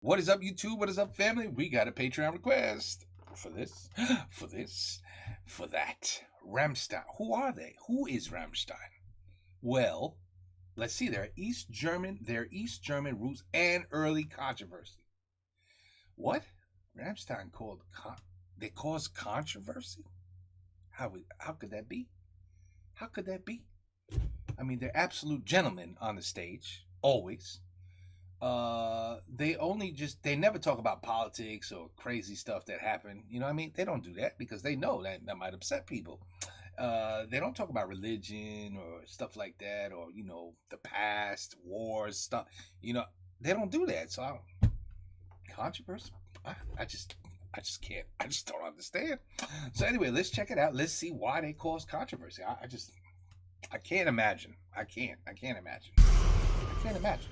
What is up, YouTube? What is up, family? We got a Patreon request for this, for that. Rammstein. Who are they? Who is Rammstein? Well, let's see. They're East German roots and early controversy. What? Rammstein they caused controversy? How could that be? How could that be? I mean, they're absolute gentlemen on the stage, always. They never talk about politics or crazy stuff that happened. You know what I mean? They don't do that because they know that might upset people. They don't talk about religion or stuff like that, or, you know, the past, wars, stuff. You know, they don't do that. So controversy, I just can't. I just don't understand. So anyway, let's check it out. Let's see why they cause controversy. I can't imagine. I can't imagine. I can't imagine.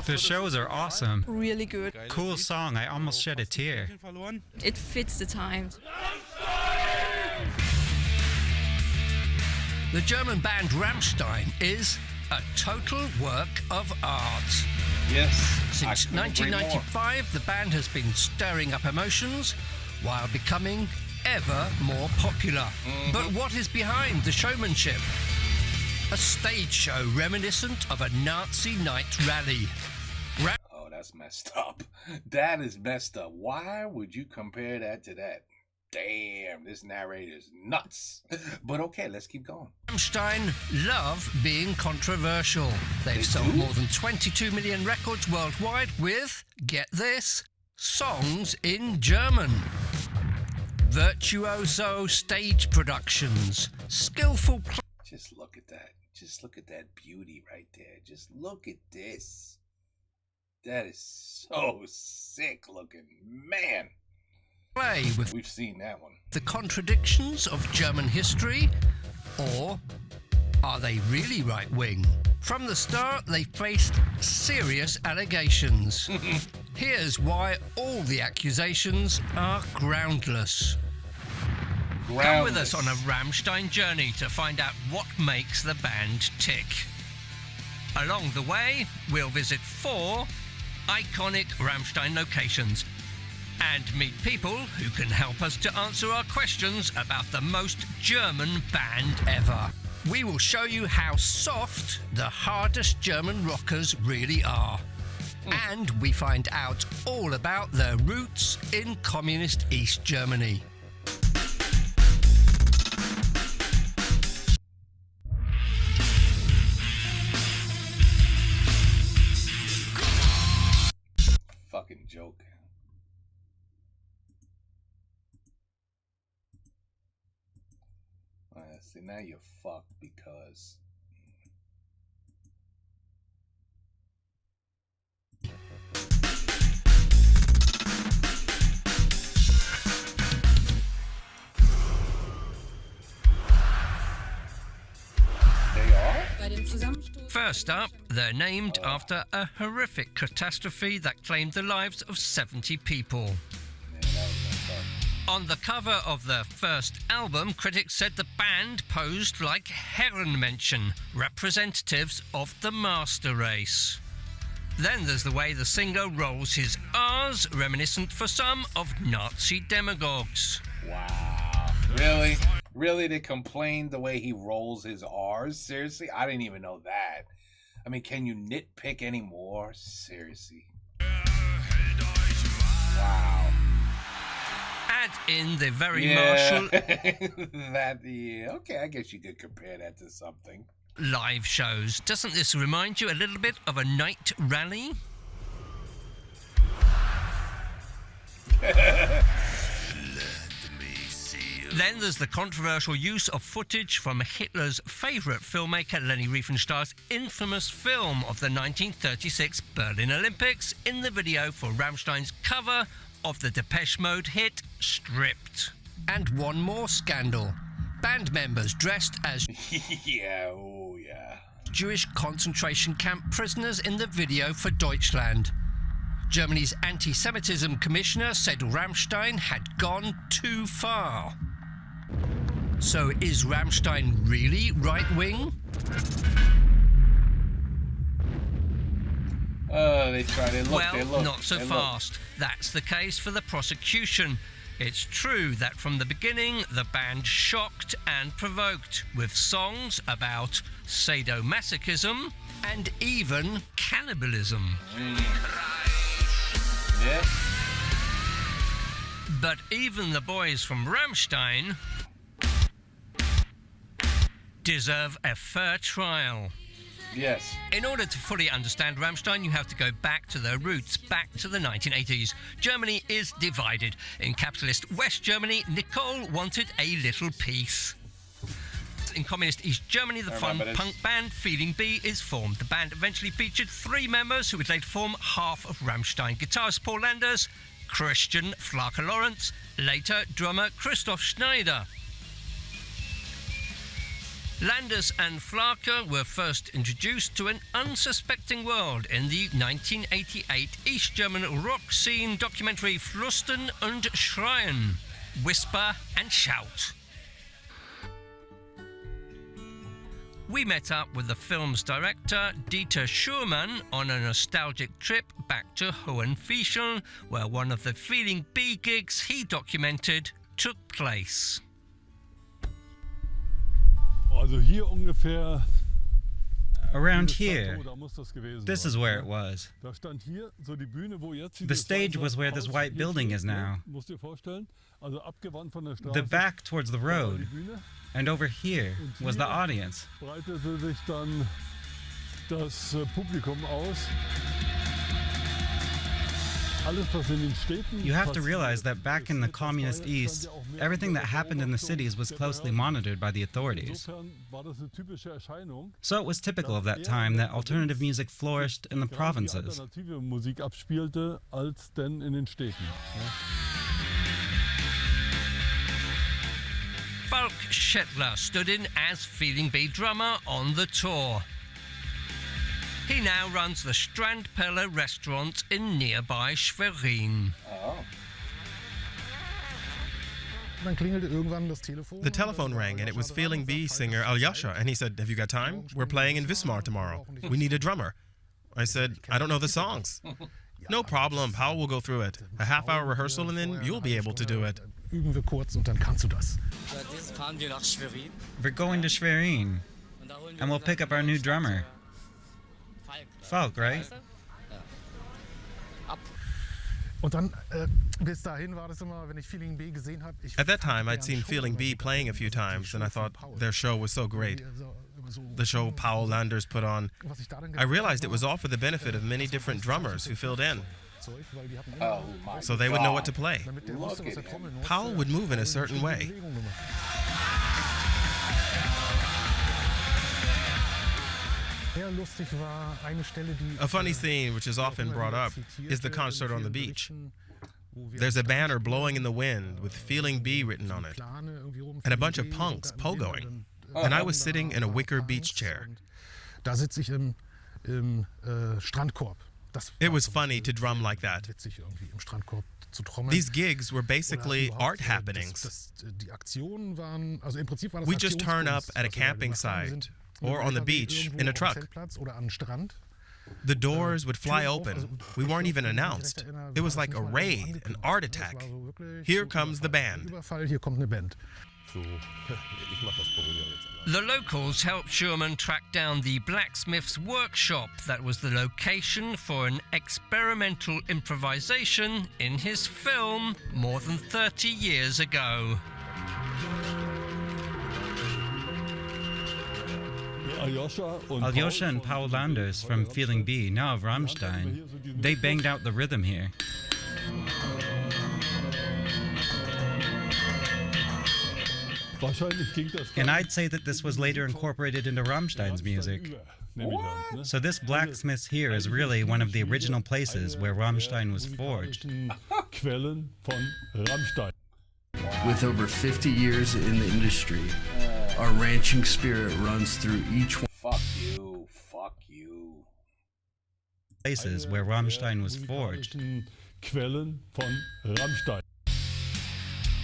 The shows are awesome. Really good. Cool song, I almost shed a tear. It fits the times. The German band Rammstein is a total work of art. Yes. Since 1995, the band has been stirring up emotions while becoming ever more popular. But what is behind the showmanship? A stage show reminiscent of a Nazi night rally. Oh, that's messed up. That is messed up. Why would you compare that to that? Damn, this narrator's nuts. But okay, let's keep going. Rammstein love being controversial. They've sold more than 22 million records worldwide with, get this, songs in German. Virtuoso stage productions, skillful Just look at that. Just look at that beauty right there. Just look at this. That is so sick looking. Man. play with We've seen that one. the contradictions of German history, or are they really right-wing? From the start, they faced serious allegations. Here's why all the accusations are groundless. Come with us on a Rammstein journey to find out what makes the band tick. Along the way, we'll visit 4 iconic Rammstein locations and meet people who can help us to answer our questions about the most German band ever. We will show you how soft the hardest German rockers really are. And we find out all about their roots in communist East Germany. Fucking joke. See, now you're fucked because First up, they're named after a horrific catastrophe that claimed the lives of 70 people. On the cover of their first album, critics said the band posed like Herrenmenschen, representatives of the master race. Then there's the way the singer rolls his R's, reminiscent for some of Nazi demagogues. wow. Really? Really, they complained the way he rolls his R's? Seriously? I didn't even know that. I mean, can you nitpick anymore? Seriously. Wow. Add in the very martial Okay, I guess you could compare that to something. live shows. Doesn't this remind you a little bit of a night rally? Then there's the controversial use of footage from Hitler's favourite filmmaker Leni Riefenstahl's infamous film of the 1936 Berlin Olympics in the video for Rammstein's cover of the Depeche Mode hit Stripped. And one more scandal. Band members dressed as Yeah, oh yeah. Jewish concentration camp prisoners in the video for Deutschland. Germany's anti-Semitism commissioner said Rammstein had gone too far. So is Rammstein really right-wing? They try. They look. Well, They look. not so they fast. That's the case for the prosecution. It's true that from the beginning, the band shocked and provoked with songs about sadomasochism and even cannibalism. Yeah. But even the boys from Rammstein deserve a fair trial. Yes. In order to fully understand Rammstein, you have to go back to their roots, back to the 1980s. Germany is divided. In capitalist West Germany, Nicole wanted a little peace. In communist East Germany, the fun punk band Feeling B is formed. The band eventually featured 3 members who would later form half of Rammstein. Guitarist Paul Landers, Christian Flaker Lawrence, later drummer Christoph Schneider. Landers and Flaker were first introduced to an unsuspecting world in the 1988 East German rock scene documentary Flüstern und Schreien, Whisper and Shout. We met up with the film's director, Dieter Schurmann, on a nostalgic trip back to Hohenfieschen, where one of the Feeling B gigs he documented took place. Also hier ungefähr. Around here, this is where it was. The stage was where this white building is now. The back towards the road, and over here was the audience. You have to realize that back in the communist East, everything that happened in the cities was closely monitored by the authorities. So it was typical of that time that alternative music flourished in the provinces. Falk Schettler stood in as Feeling B drummer on the tour. He now runs the Strandperle restaurant in nearby Schwerin. Oh. The telephone rang and it was Feeling B singer Alyosha, and he said, "Have you got time? We're playing in Wismar tomorrow. We need a drummer." I said, "I don't know the songs." "No problem, Paul will go through it. A half-hour rehearsal and then you'll be able to do it." We're going to Schwerin, and we'll pick up our new drummer. Falk, right? At that time, I'd seen Feeling B playing a few times, and I thought their show was so great. The show Paul Landers put on. I realized it was all for the benefit of many different drummers who filled in. Oh my So they would know what to play. Look at him. Paul would move in a certain way. A funny scene which is often brought up is the concert on the beach. There's a banner blowing in the wind with Feeling B written on it, and a bunch of punks pogoing. And I was sitting in a wicker beach chair. It was funny to drum like that. These gigs were basically art happenings. We just turn up at a camping site or on the beach in a truck. The doors would fly open. We weren't even announced. It was like a raid, an art attack. Here comes the band. The locals helped Schurmann track down the blacksmith's workshop that was the location for an experimental improvisation in his film more than 30 years ago. Alyosha and Paul Landers from Feeling B, now of Rammstein, they banged out the rhythm here. And I'd say that this was later incorporated into Rammstein's music. So this blacksmith's here is really one of the original places where Rammstein was forged. With over 50 years in the industry, our ranching spirit runs through each one. Fuck you. Fuck you. Places where Rammstein was forged.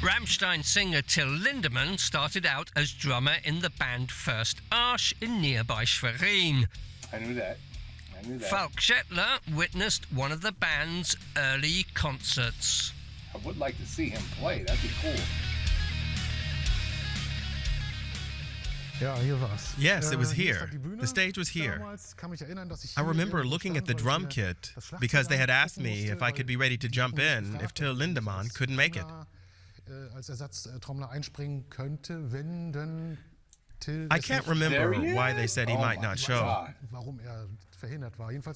Rammstein singer Till Lindemann started out as drummer in the band First Arsch in nearby Schwerin. I knew that. Falk Shetler witnessed one of the band's early concerts. I would like to see him play. That'd be cool. Yes, it was here. The stage was here. I remember looking at the drum kit because they had asked me if I could be ready to jump in if Till Lindemann couldn't make it. I can't remember why they said he might not show.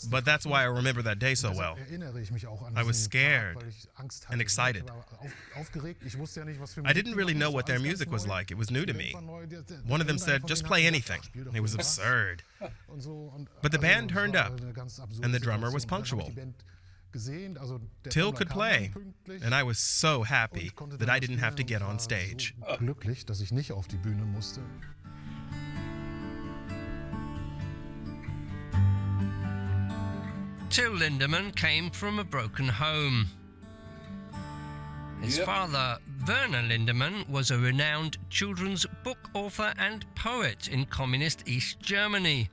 But that's why I remember that day so well. I was scared and excited. I didn't really know what their music was like. It was new to me. One of them said, just play anything. It was absurd. But the band turned up, and the drummer was punctual. Till could play, and I was so happy that I didn't have to get on stage. Till Lindemann came from a broken home. His father, Werner Lindemann, was a renowned children's book author and poet in communist East Germany.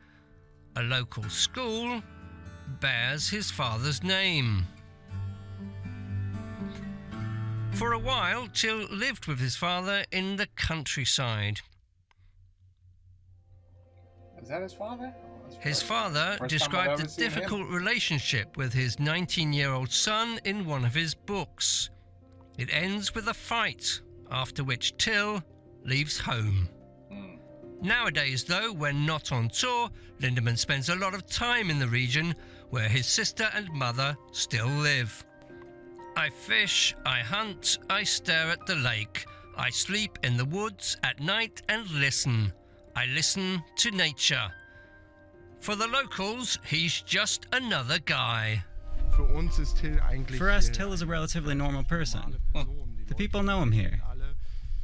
A local school bears his father's name. For a while, Till lived with his father in the countryside. Is that his father? His father described a difficult relationship with his 19-year-old son in one of his books. It ends with a fight, after which Till leaves home. Nowadays, though, when not on tour, Lindemann spends a lot of time in the region where his sister and mother still live. I fish, I hunt, I stare at the lake. I sleep in the woods at night and listen. I listen to nature. For the locals, he's just another guy. For us, Till is a relatively normal person. The people know him here.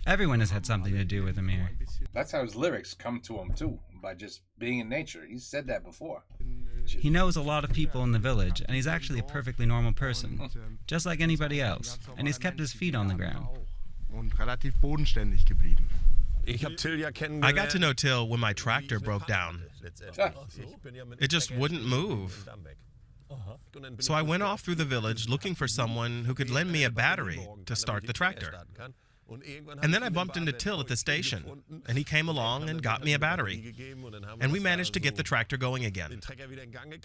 Everyone has had something to do with him here. That's how his lyrics come to him too, by just being in nature. He's said that before. He knows a lot of people in the village, and he's actually a perfectly normal person, just like anybody else, and he's kept his feet on the ground. I got to know Till when my tractor broke down. It just wouldn't move. So I went off through the village looking for someone who could lend me a battery to start the tractor. And then I bumped into Till at the station, and he came along and got me a battery. And we managed to get the tractor going again.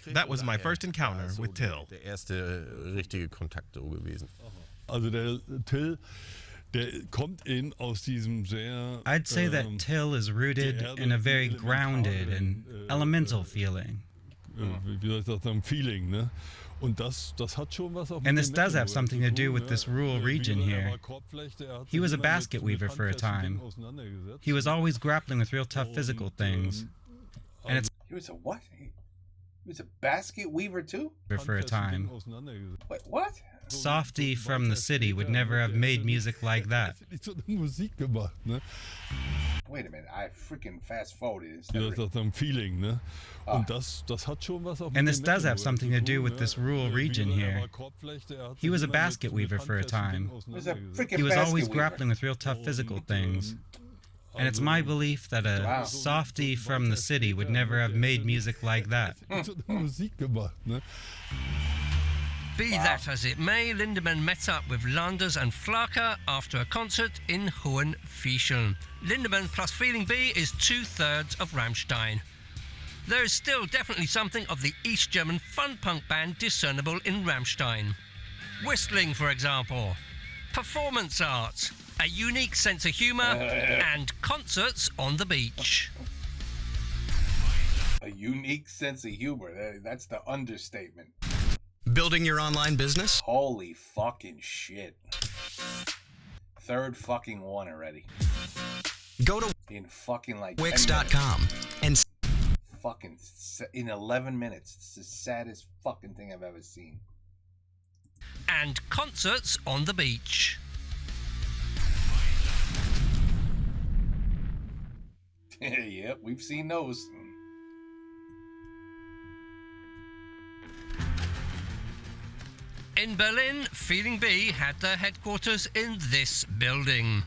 That was my first encounter with Till. I'd say that Till is rooted in a very grounded and elemental feeling. And this does have something to do with this rural region here. He was a basket weaver for a time. He was always grappling with real tough physical things. And it's He was a what? He was a basket weaver too? for a time. Wait, what? Softy from the city would never have made music like that. Wait a minute, I freaking fast forwarded. And this does have something to do with this rural region here. He was a basket weaver for a time. He was always grappling with real tough physical things. And it's my belief that a softy from the city would never have made music like that. Be that as it may, Lindemann met up with Landers and Flaker after a concert in Hohenfieschen. Lindemann plus Feeling B is 2/3 of Rammstein. There is still definitely something of the East German fun punk band discernible in Rammstein. Whistling, for example, performance art, a unique sense of humour, and concerts on the beach. A unique sense of humor. That's the understatement. Building your online business? Holy fucking shit. Third fucking one already. Go to In fucking like Wix.com and fucking in 11 minutes. It's the saddest fucking thing I've ever seen. And concerts on the beach. Yep, we've seen those. In Berlin, Feeling B had their headquarters in this building.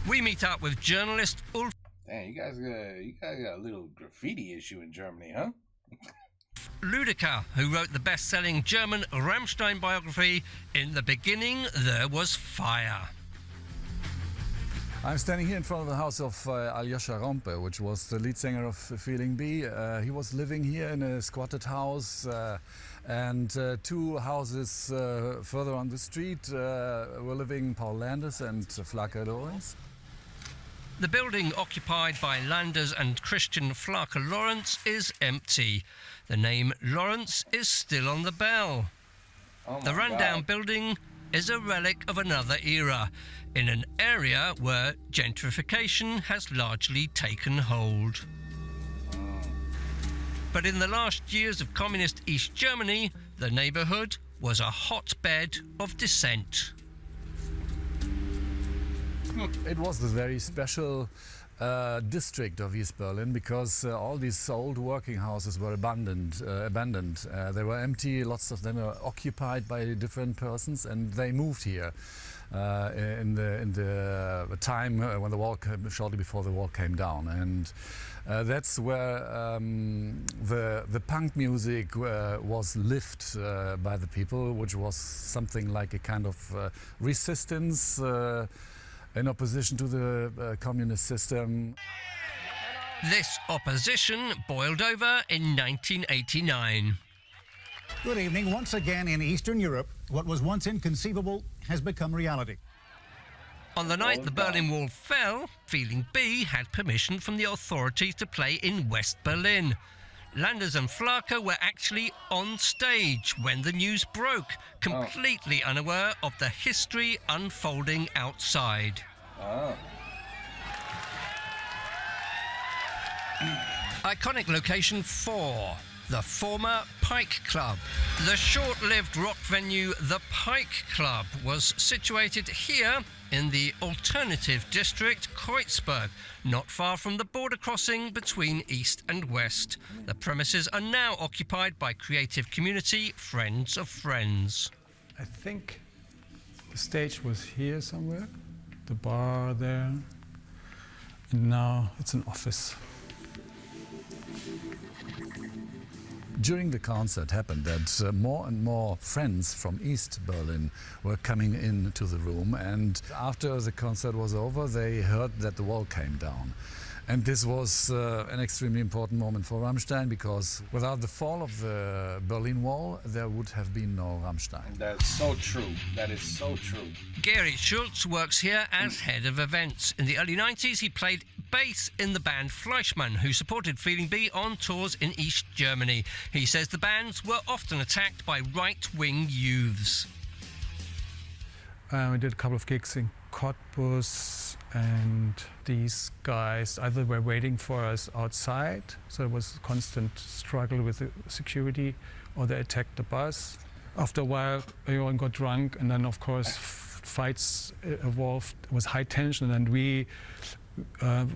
We meet up with journalist Ulf. Damn, you guys got a little graffiti issue in Germany, huh? Lüdecker, who wrote the best-selling German Rammstein biography, In the Beginning There Was Fire. I'm standing here in front of the house of Aljoscha Rompe, which was the lead singer of Feeling B. He was living here in a squatted house, and two houses further on the street were living Paul Landers and Flake Lorenz. The building occupied by Landers and Christian Flake Lorenz is empty. The name Lorenz is still on the bell. The rundown building is a relic of another era, in an area where gentrification has largely taken hold. But in the last years of communist East Germany, the neighbourhood was a hotbed of dissent. It was a very special district of East Berlin because all these old working houses were abandoned. They were empty, lots of them were occupied by different persons, and they moved here in the time when the wall came, shortly before the wall came down. And that's where the punk music was lived by the people, which was something like a kind of resistance in opposition to the communist system. This opposition boiled over in 1989. Good evening. Once again in Eastern Europe, what was once inconceivable has become reality. On the night the Berlin Wall fell, Feeling B had permission from the authorities to play in West Berlin. Landers and Flake were actually on stage when the news broke, completely unaware of the history unfolding outside. Iconic location 4, the former Pike Club. The short-lived rock venue, the Pike Club, was situated here in the alternative district, Kreuzberg, not far from the border crossing between East and West. The premises are now occupied by creative community Friends of Friends. I think the stage was here somewhere, the bar there, and now it's an office. During the concert happened that more and more friends from East Berlin were coming into the room, and after the concert was over they heard that the wall came down. And this was an extremely important moment for Rammstein, because without the fall of the Berlin Wall there would have been no Rammstein. That's so true. That is so true. Gerrit Schulz works here as head of events. In the early 90s, he played bass in the band Fleischmann, who supported Feeling B on tours in East Germany. He says the bands were often attacked by right-wing youths. We did a couple of gigs in Cottbus, and these guys either were waiting for us outside, so it was a constant struggle with the security, or they attacked the bus. After a while, everyone got drunk, and then, of course, fights evolved. It was high tension, and we, a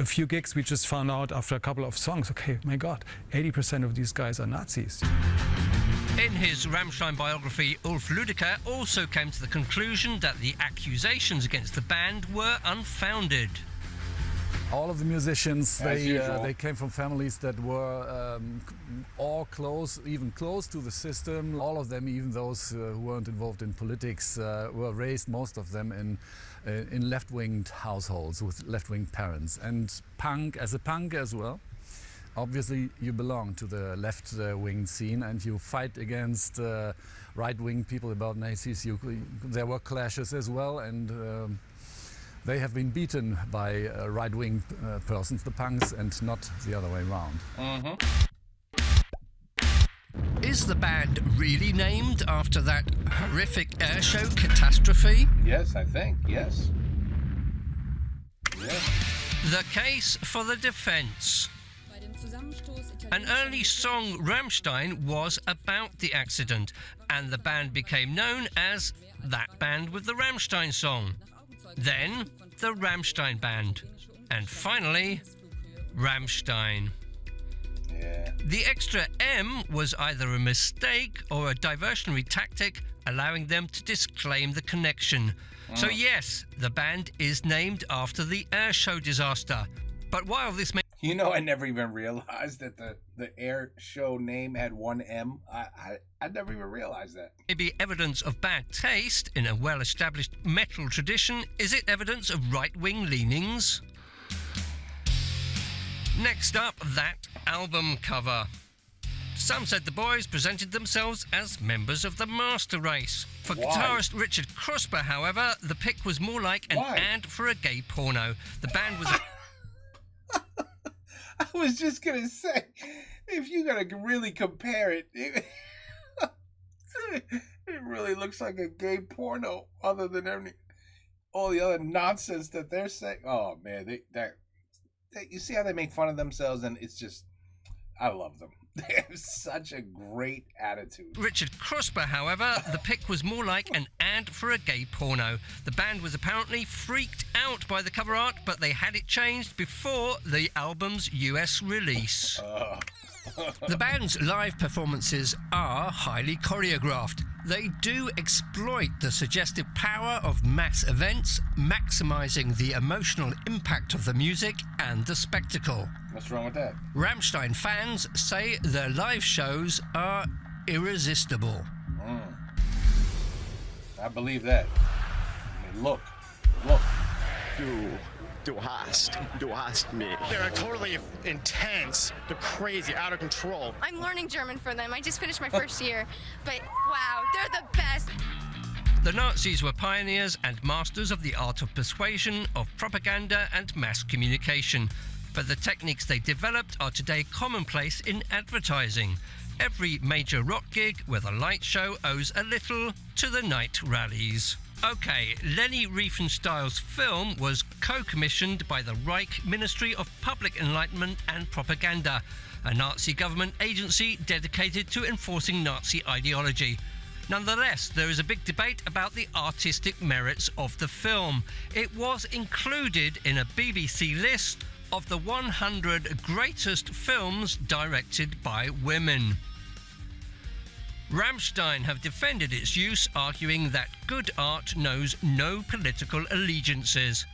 few gigs, we just found out after a couple of songs, okay, my God, 80% of these guys are Nazis. In his Rammstein biography, Ulf Lüdecker also came to the conclusion that the accusations against the band were unfounded. All of the musicians, they came from families that were all close, even close to the system. All of them, even those who weren't involved in politics, were raised, most of them, in left-wing households with left-wing parents. And as a punk as well. Obviously, you belong to the left-wing scene, and you fight against right-wing people about Nazis. There were clashes as well, and they have been beaten by right-wing persons, the punks, and not the other way around. Is the band really named after that horrific airshow catastrophe? Yes, I think, yes. The case for the defence. An early song, Rammstein, was about the accident, and the band became known as That Band with the Rammstein Song. Then, the Rammstein Band. And finally, Rammstein. Yeah. The extra M was either a mistake or a diversionary tactic, allowing them to disclaim the connection. So yes, the band is named after the air show disaster. But while this may... You know, I never even realized that the air show name had one M. I never even realized that. Maybe evidence of bad taste in a well-established metal tradition, is it evidence of right-wing leanings? Next up, that album cover. Some said the boys presented themselves as members of the master race. For guitarist Richard Krusper, however, the pic was more like an ad for a gay porno. The band was... I was just going to say, if you're going to really compare it, it really looks like a gay porno other than all the other nonsense that they're saying. Oh, man, you see how they make fun of themselves, and it's just, I love them. They have such a great attitude. Richard Krusper, however, the pic was more like an ad for a gay porno. The band was apparently freaked out by the cover art, but they had it changed before the album's US release. The band's live performances are highly choreographed. They do exploit the suggestive power of mass events, maximising the emotional impact of the music and the spectacle. What's wrong with that? Rammstein fans say their live shows are irresistible. I believe that. I mean, look. Du hast mich. They're totally intense. They're crazy, out of control. I'm learning German for them. I just finished my first year. But wow, they're the best. The Nazis were pioneers and masters of the art of persuasion, of propaganda and mass communication. But the techniques they developed are today commonplace in advertising. Every major rock gig with a light show owes a little to the night rallies. Okay, Leni Riefenstahl's film was co-commissioned by the Reich Ministry of Public Enlightenment and Propaganda, a Nazi government agency dedicated to enforcing Nazi ideology. Nonetheless, there is a big debate about the artistic merits of the film. It was included in a BBC list of the 100 greatest films directed by women. Rammstein have defended its use, arguing that good art knows no political allegiances,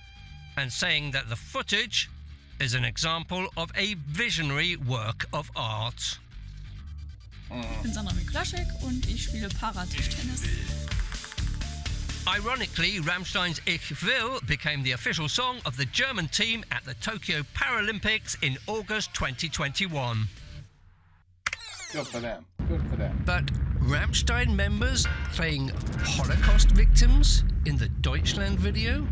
and saying that the footage is an example of a visionary work of art. Ich bin Sandra Miklaszek und ich spiele Paratischtennis. Ironically, Rammstein's Ich Will became the official song of the German team at the Tokyo Paralympics in August 2021. Good for them. Good for them. But Rammstein members playing Holocaust victims in the Deutschland video?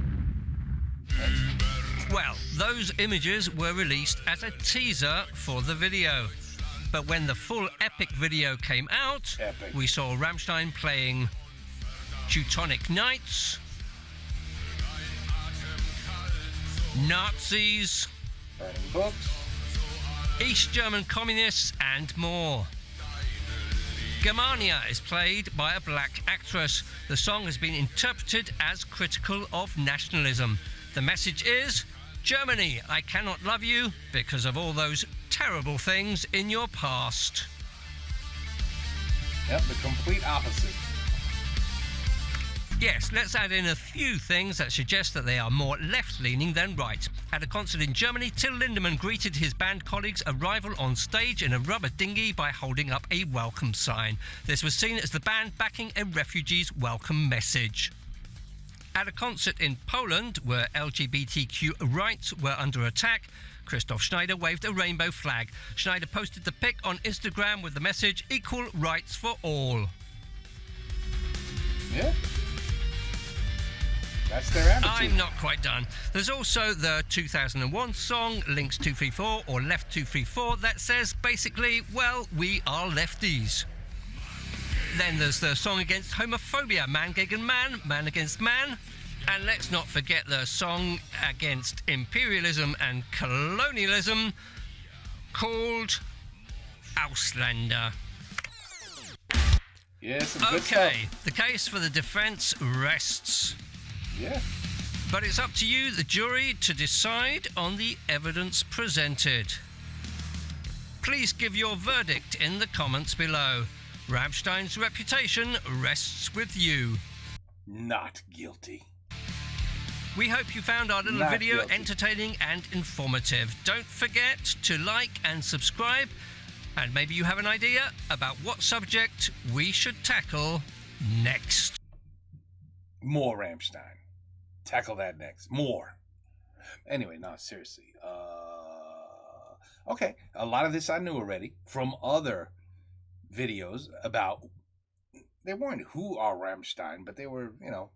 Well, those images were released as a teaser for the video. But when the full epic video came out, we saw Rammstein playing Teutonic Knights, Nazis, East German communists, and more. Germania is played by a black actress. The song has been interpreted as critical of nationalism. The message is, Germany, I cannot love you because of all those terrible things in your past. Yep, the complete opposite. Yes, let's add in a few things that suggest that they are more left-leaning than right. At a concert in Germany, Till Lindemann greeted his band colleagues' arrival on stage in a rubber dinghy by holding up a welcome sign. This was seen as the band backing a refugee's welcome message. At a concert in Poland, where LGBTQ rights were under attack, Christoph Schneider waved a rainbow flag. Schneider posted the pic on Instagram with the message, equal rights for all. Yeah. That's their attitude. I'm not quite done. There's also the 2001 song, Links 234 or Left 234, that says basically, well, we are lefties. Then there's the song against homophobia, Man Gegen Man, Man Against Man. And let's not forget the song against imperialism and colonialism called Ausländer. Yeah, some good stuff. Okay, the case for the defence rests. Yeah. But it's up to you, the jury, to decide on the evidence presented. Please give your verdict in the comments below. Rammstein's reputation rests with you. Not guilty. We hope you found our little video entertaining and informative. Don't forget to like and subscribe, and maybe you have an idea about what subject we should tackle next. More Rammstein. Tackle that next. More. Anyway, no, seriously. Okay, a lot of this I knew already from other videos about, they weren't who are Rammstein, but they were, you know,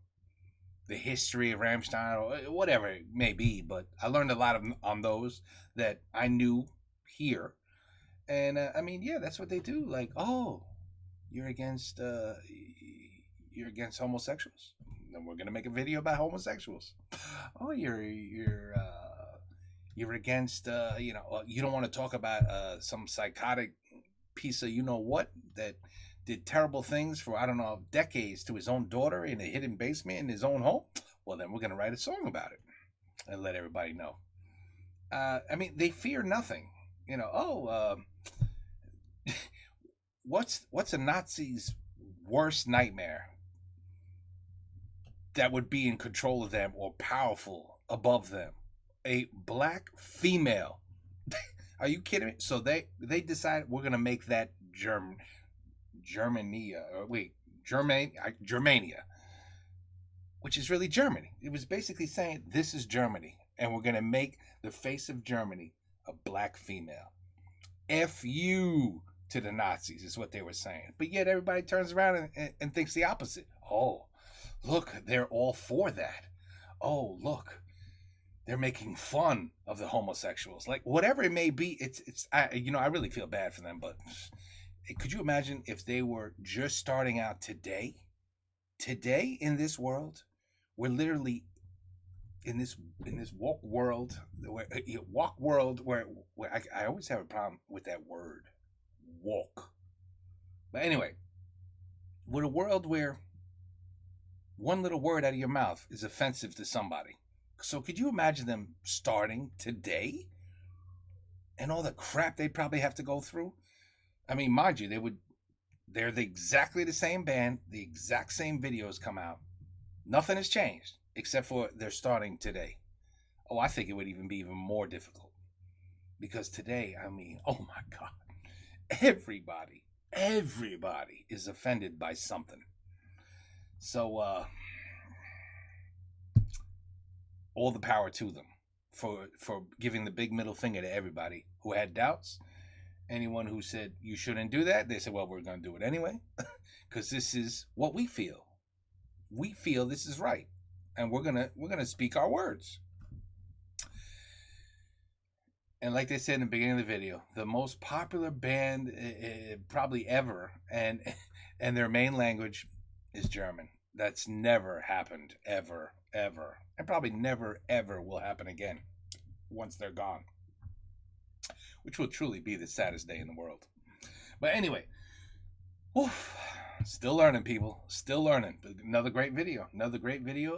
the history of Rammstein or whatever it may be. But I learned a lot on those that I knew here. And I mean, yeah, that's what they do. Like, oh, you're against homosexuals. Then we're gonna make a video about homosexuals. Oh, you're against you know, you don't want to talk about some psychotic piece of you know what that did terrible things for, I don't know, decades to his own daughter in a hidden basement in his own home. Well, then we're gonna write a song about it and let everybody know. I mean, they fear nothing. You know, what's a Nazi's worst nightmare that would be in control of them or powerful above them? A black female. Are you kidding me? So they decided we're gonna make that Germania, which is really Germany. It was basically saying this is Germany, and we're gonna make the face of Germany a black female. F you to the Nazis is what they were saying. But yet everybody turns around and thinks the opposite. Oh, look, they're all for that. Oh, look, they're making fun of the homosexuals. Like, whatever it may be, I really feel bad for them. But could you imagine if they were just starting out today? Today in this world, we're literally in this woke world, where I always have a problem with that word, woke. But anyway, with a world where one little word out of your mouth is offensive to somebody. So could you imagine them starting today? And all the crap they'd probably have to go through? I mean, mind you, they're exactly the same band, the exact same videos come out. Nothing has changed, except for they're starting today. Oh, I think it would even be even more difficult. Because today, I mean, oh my God, everybody is offended by something. So, all the power to them for giving the big middle finger to everybody who had doubts. Anyone who said you shouldn't do that, they said, well, we're going to do it anyway, because this is what we feel. We feel this is right, and we're gonna speak our words. And like they said in the beginning of the video, the most popular band probably ever, and their main language is German. That's never happened, ever, and probably never, ever will happen again once they're gone, which will truly be the saddest day in the world. But anyway, still learning, people. Still learning. Another great video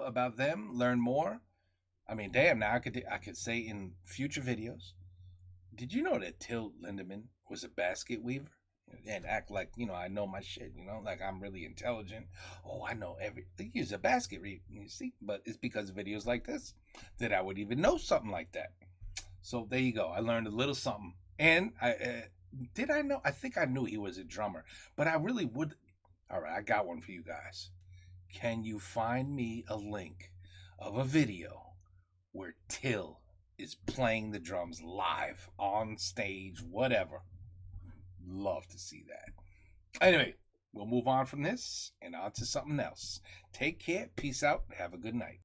about them. Learn more. I mean, damn, now I could say in future videos, did you know that Till Lindemann was a basket weaver? And act like, I know my shit, like I'm really intelligent. Oh, I know everything. He's a basket weaver, you see? But it's because of videos like this that I would even know something like that. So there you go. I learned a little something. And I think I knew he was a drummer, but I really would. All right, I got one for you guys. Can you find me a link of a video where Till is playing the drums live on stage, whatever? Love to see that. Anyway, we'll move on from this and on to something else. Take care. Peace out. Have a good night.